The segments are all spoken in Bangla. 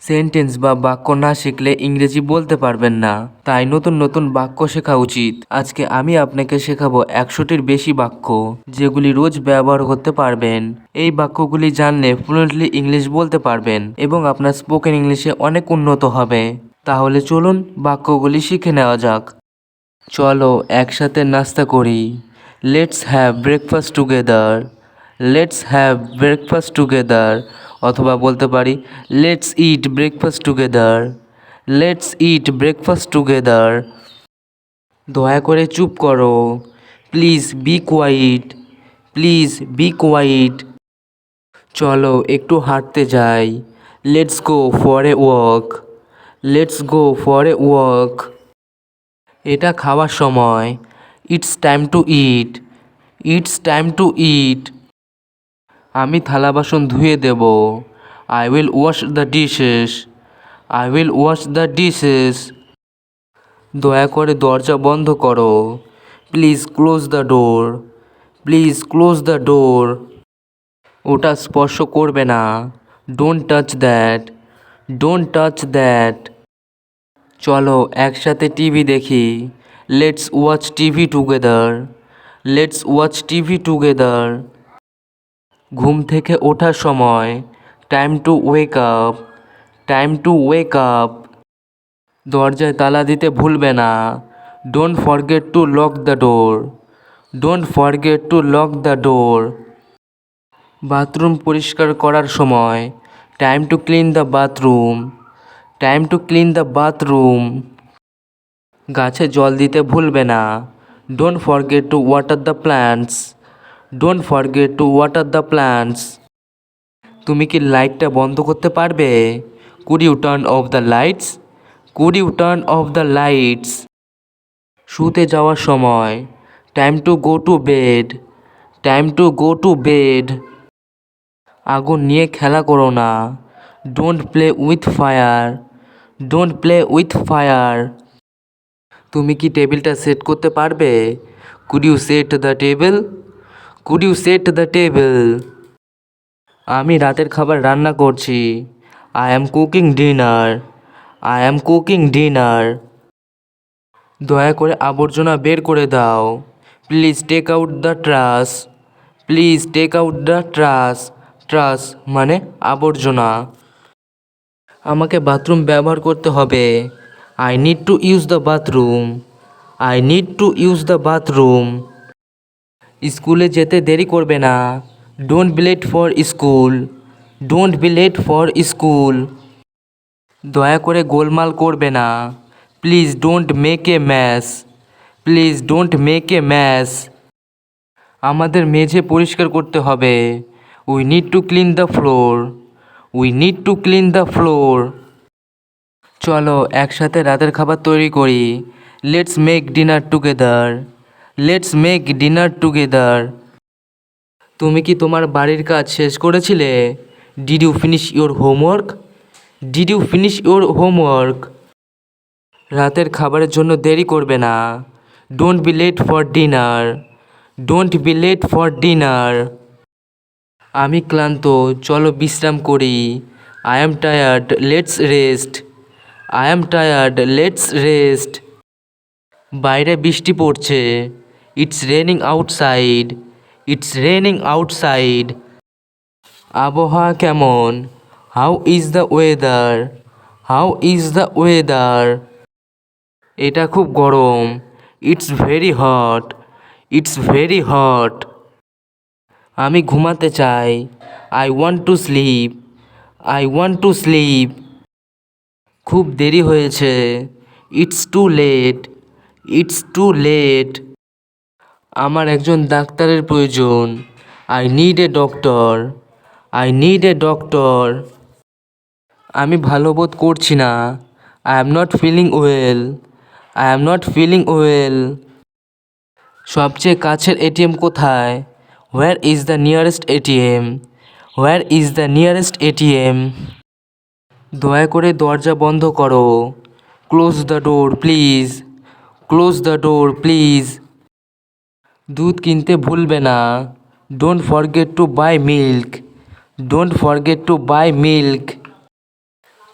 সেন্টেন্স বা বাক্য না শিখলে ইংরেজি বলতে পারবেন না। তাই নতুন নতুন বাক্য শেখা উচিত। আজকে আমি আপনাকে শেখাবো 100টির বেশি বাক্য, যেগুলি রোজ ব্যবহার করতে পারবেন। এই বাক্যগুলি জানলে ফ্লুয়েন্টলি ইংলিশ বলতে পারবেন এবং আপনার স্পোকেন ইংলিশে অনেক উন্নত হবে। তাহলে চলুন বাক্যগুলি শিখে নেওয়া যাক। চলো একসাথে নাস্তা করি। Let's have breakfast together. Let's have breakfast together, অথবা বলতে পারি let's eat breakfast together. Let's eat breakfast together. দয়া করে চুপ করো। Please be quiet. Please be quiet. চলো একটু হাঁটতে যাই। Let's go for a walk. Let's go for a walk. এটা খাওয়ার সময়। It's time to eat. It's time to eat. আমি থালা বাসন ধুয়ে দেব। I will wash the dishes. I will wash the dishes. দয়া করে দরজা বন্ধ করো। Please close the door. Please close the ডোর। ওটা স্পর্শ করবে না। Don't touch that. Don't touch that. চলো একসাথে টিভি দেখি। Let's watch TV together. Let's watch TV together. ঘুম থেকে ওঠার সময়। Time two wake up. Time to wake up. দরজায় তালা দিতে ভুলবে না। Don't forget two lock the door. Don't forget two lock the door. Bathroom পরিষ্কার করার সময়। Time to clean the bathroom. Time to clean the bathroom. গাছে জল দিতে ভুলবে না। Don't forget to water the plants. Don't forget to water the plants. তুমি কি লাইটটা বন্ধ করতে পারবে? Could you turn off the lights? Could you turn off the lights. শুতে যাওয়ার সময়। Time to go to bed. Time to go to bed. আগুন নিয়ে খেলা করো না। Don't play with fire. Don't play with fire. তুমি কি টেবিলটা সেট করতে পারবে? Could you set the table? Could you set the table. আমি রাতের খাবার রান্না করছি। I am cooking dinner. I am cooking dinner. দয়া করে আবর্জনা বের করে দাও। Please take out the trash. Please take out the trash. Trash মানে আবর্জনা। আমাকে বাথরুম ব্যবহার করতে হবে। I need to use the bathroom. I need to use the bathroom. স্কুলে যেতে দেরি করবে না। Don't be late for school. Don't be late for school. দয়া করে গোলমাল করবে না। Please don't make a mess. Please don't make a mess. আমাদের মেঝে পরিষ্কার করতে হবে। We need to clean the floor. We need to clean the floor. চলো একসাথে রাতের খাবার তৈরি করি। Let's make dinner together. Let's make dinner together. তুমি কি তোমার বাড়ির কাজ শেষ করেছিলে? Did you finish your homework? Did you finish your homework? রাতের খাবারের জন্য দেরি করবে না। Don't be late for dinner. Don't be late for dinner. আমি ক্লান্ত, চলো বিশ্রাম করি। I am tired, let's rest. I am tired, let's rest. বাইরে বৃষ্টি পড়ছে। It's raining outside. It's raining outside. আবহাওয়া কেমন? How is the weather? How is the weather? এটা খুব গরম। It's very hot. It's very hot. আমি ঘুমাতে চাই। I want to slip. I want to sleep. খুব দেরি হয়েছে। It's too late. It's too late. আমার একজন ডাক্তারের প্রয়োজন। I need a doctor. I need a doctor. আমি ভালো বোধ করছি না। I am not feeling well. I am not feeling well. সবচেয়ে কাছের এটিএম কোথায়? Where is the nearest ATM? Where is the nearest ATM? দয়া করে দরজা বন্ধ করো। Close the door please. Close the door please. দুধ কিনতে ভুলবে না। Don't forget to buy milk. Don't forget to buy milk.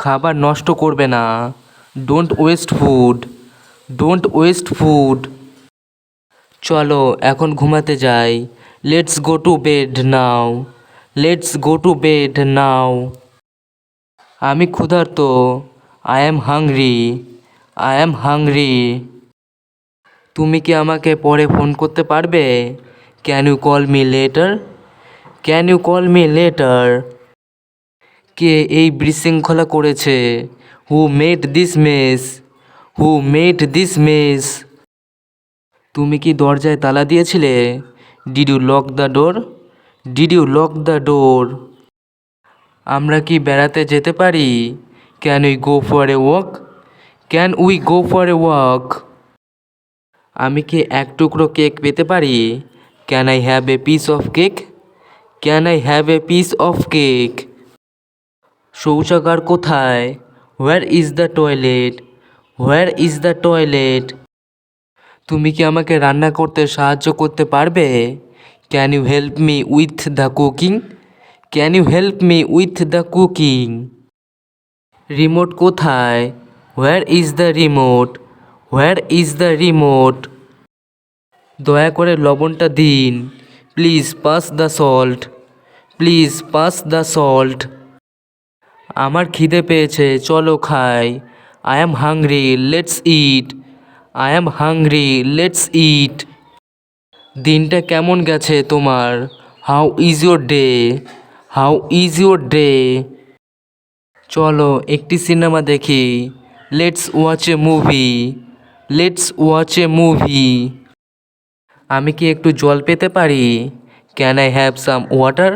খাবার নষ্ট করবে না। Don't waste food. Don't waste food. চলো এখন ঘুমাতে যাই। Let's go to bed now. Let's go to bed now. আমি ক্ষুধার্ত। I am hungry. I am hungry. তুমি কি আমাকে পরে ফোন করতে পারবে? Can you call me later? Can you call me later? কে এই বিশৃঙ্খলা করেছে? Who made this mess? Who made this mess? তুমি কি দরজায় তালা দিয়েছিলে? Did you lock the door? Did you lock the door? আমরা কি বেড়াতে যেতে পারি? Can we go for a walk? Can we go for a walk? আমি কি এক টুকরো কেক পেতে পারি? Can I have a piece of cake? Can I have a piece of cake? শৌচাগার কোথায়? Where is the toilet? Where is the toilet? তুমি কি আমাকে রান্না করতে সাহায্য করতে পারবে? Can you help me with the cooking? Can you help me with the cooking? Remote কোথায়? Where is the remote? Where is the remote? দয়া করে লবণটা দিন। Please pass the salt. Please pass the salt. আমার খিদে পেয়েছে, চলো খাই। I am hungry, let's eat. I am hungry, let's eat. দিনটা কেমন গেছে তোমার? How is your day? How is your day? চলো একটি সিনেমা দেখি। Let's watch a movie. Let's watch a movie. আমি কি একটু জল পেতে পারি? Can I have some water?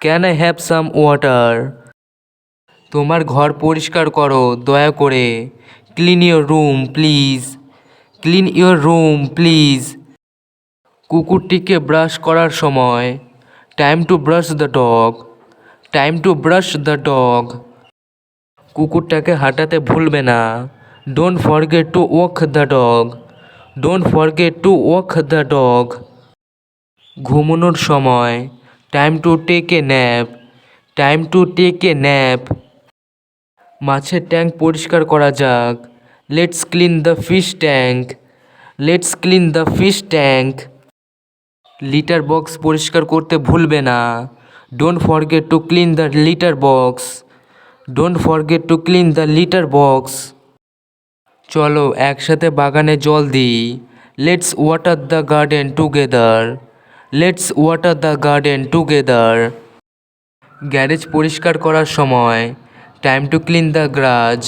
Can I have some water? তোমার ঘর পরিষ্কার করো দয়া করে। Clean your room please. Clean your room please. কুকুরটিকে ব্রাশ করার সময়। Time to brush the dog. Time to brush the dog. কুকুরটাকে হাঁটাতে ভুলবে না। Don't forget to walk the dog. Don't forget to walk the dog. ঘুমানোর সময়। Time to take a nap. Time to take a nap. মাছের ট্যাঙ্ক পরিষ্কার করা যাক। Let's clean the fish tank. Let's clean the fish tank. Litter box পরিষ্কার করতে ভুলবে না। Don't forget to clean the litter box. Don't forget to clean the litter box. চলো একসাথে বাগানে জল দিই। Let's water the garden together. Let's water the garden together. Garage পরিষ্কার করার সময়। Time to clean the garage.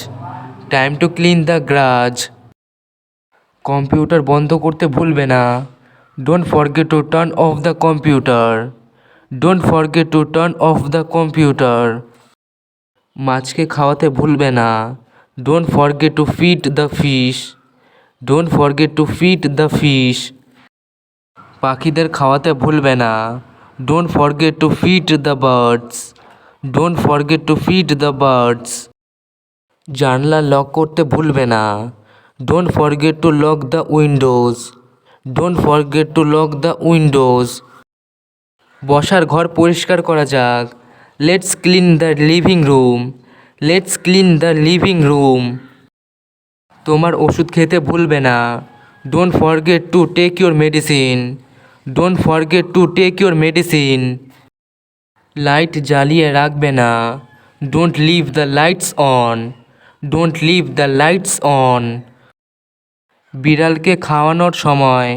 Time to clean the garage. Computer বন্ধ করতে ভুলবে না। Don't forget to turn off the computer. Don't forget to turn off the computer. মাছকে খাওয়াতে ভুলবে না। Don't forget two feed the fish. Don't forget two feed the fish. পাখিদের খাওয়াতে ভুলবে না। Don't forget two feed the birds. Don't forget two feed the birds. জানলা লক করতে ভুলবে না। Don't forget two lock the Windows. Don't forget two lock the windows. বসার ঘর পরিষ্কার করা যাক। Let's clean the living room. Let's clean the living room. তোমার ওষুধ খেতে ভুলবে না। Don't forget to take your medicine. Don't forget to take your medicine. Light জ্বালিয়ে রাখবে না। Don't leave the lights on. Don't leave the lights on. বিড়ালকে খাওয়ানোর সময়।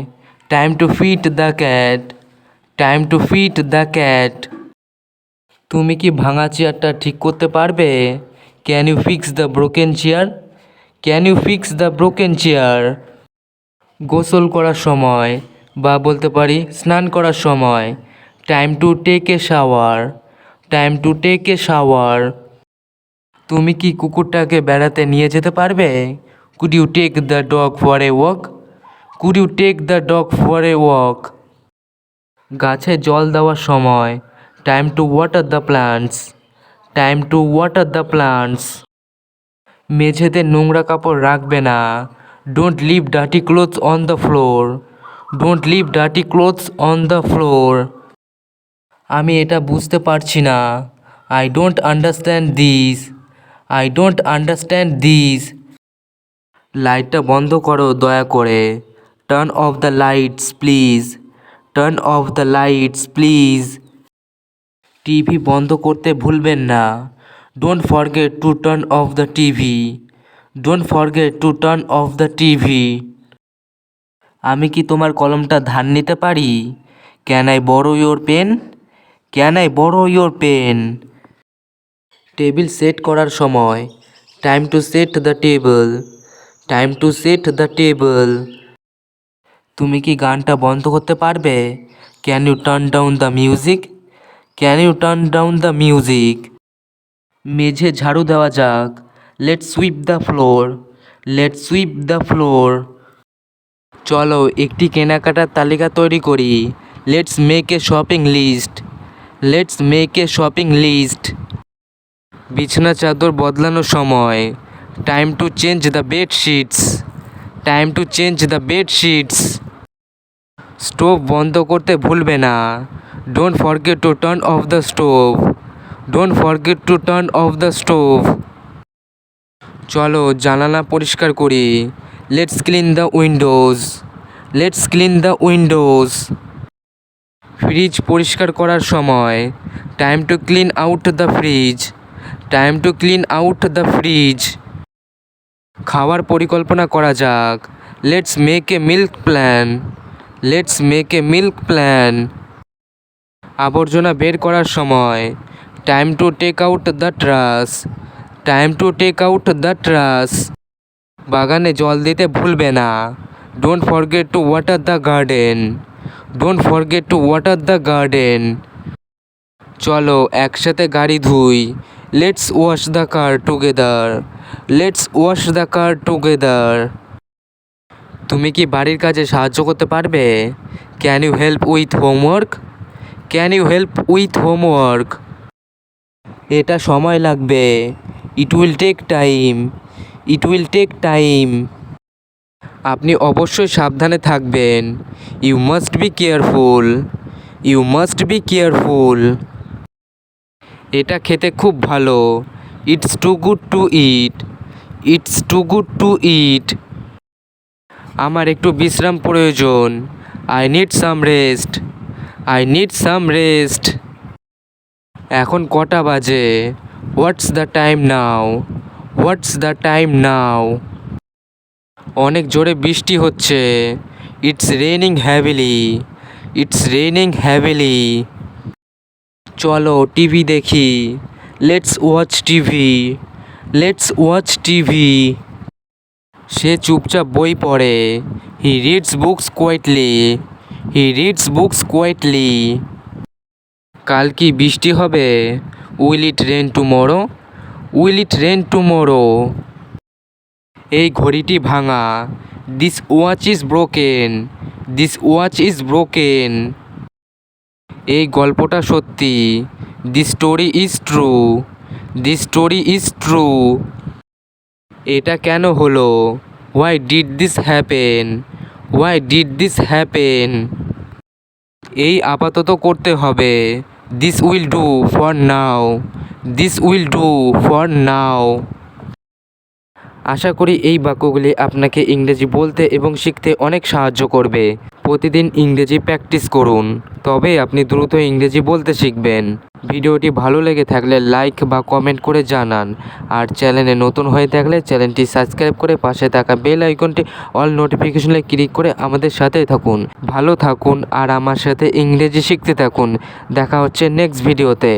Time to feed the cat. Time to feed the cat. তুমি কি ভাঙা চেয়ারটা ঠিক করতে পারবে? Can you fix the broken chair? Can you fix the broken chair? গোসল করার সময় বা বলতে পারি স্নান করার সময়। Time to take a shower. Time to take a shower. তুমি কি কুকুরটাকে বেড়াতে নিয়ে যেতে পারবে? Could you take the dog for a walk? Could you take the dog for a walk? গাছে জল দেওয়ার সময়। Time to water the plants. Time to water the plants. মেঝেতে নোংরা কাপড় রাখবে না। Don't leave dirty clothes on the floor. Don't leave dirty clothes on the floor. আমি এটা বুঝতে পারছি না। I don't understand this. I don't understand this. লাইটটা বন্ধ করো দয়া করে। Turn off the lights please. Turn off the lights please. TV বন্ধ করতে ভুলবেন না। Don't forget to turn off the TV. Don't forget to turn off the TV. আমি কি তোমার কলমটা ধার নিতে পারি? Can I borrow your pen? Can I borrow your pen? Table set করার সময়। Time to set the table. Time to set the table. তুমি কি গানটা বন্ধ করতে পারবে? Can you turn down the music? Can you turn down the music? মেঝে ঝাড়ু দেওয়া যাক। Let's sweep the floor. Let's sweep the floor. চলো একটি কেনাকাটার তালিকা তৈরি করি। Let's make a shopping list. Let's make a shopping list. বিছানা চাদর বদলানোর সময়। Time to change the bedsheets. Time to change the bedsheets. Stove বন্ধ করতে ভুলবে না। Don't forget to turn off the stove. Don't forget to turn off the stove. চলো জানালা পরিষ্কার করি। Let's clean the Windows. Let's clean the Windows. Fridge পরিষ্কার করার সময়। Time to clean out the fridge. Time to clean out the fridge. খাওয়ার পরিকল্পনা করা যাক। Let's make a milk plan. Let's make a milk plan. আবর্জনা বের করার সময়। Time to take out the trash. Time to take out the trash. বাগানে জল দিতে ভুলবে না। Don't forget to water the garden. Don't forget to water the garden. চলো একসাথে গাড়ি ধুই। Let's wash the car together. Let's wash the car together. তুমি কি বাড়ির কাজে সাহায্য করতে পারবে? Can you help with homework? Can you help with homework? এটা সময় লাগবে। It will take time. It will take time. আপনি অবশ্যই সাবধানে থাকবেন। You must be careful. You must be careful. এটা খেতে খুব ভালো। It's too good to eat. It's too good to eat. আমার একটু বিশ্রাম প্রয়োজন। I need some rest. I need some rest. এখন কটা বাজে? What's the time now? What's the time now? অনেক জোরে বৃষ্টি হচ্ছে। It's raining heavily. It's raining heavily. চলো টিভি দেখি। Let's watch TV. Let's watch TV. সে চুপচাপ বই পড়ে। He reads books quietly. He reads books quietly. কাল কি বৃষ্টি হবে? Will it rain tomorrow? Will it rain tomorrow? এই ঘড়িটি ভাঙা। This watch is broken. This watch is broken. এই গল্পটা সত্যি। This story is true. This story is true. এটা কেন হলো? Why did this happen? Why did this happen? এই আপাতত করতে হবে। This will do for now. This will do for now. আশা করি এই বাক্যগুলি আপনাকে ইংরেজি বলতে এবং শিখতে অনেক সাহায্য করবে। প্রতিদিন ইংরেজি প্র্যাকটিস করুন, তবেই আপনি দ্রুত ইংরেজি বলতে শিখবেন। ভিডিওটি ভালো লেগে থাকলে লাইক বা কমেন্ট করে জানান। আর চ্যানেলে নতুন হয়ে থাকলে চ্যানেলটি সাবস্ক্রাইব করে পাশে থাকা বেল আইকনটি অল নোটিফিকেশনে ক্লিক করে আমাদের সাথে থাকুন। ভালো থাকুন আর আমার সাথে ইংরেজি শিখতে থাকুন। দেখা হচ্ছে নেক্সট ভিডিওতে।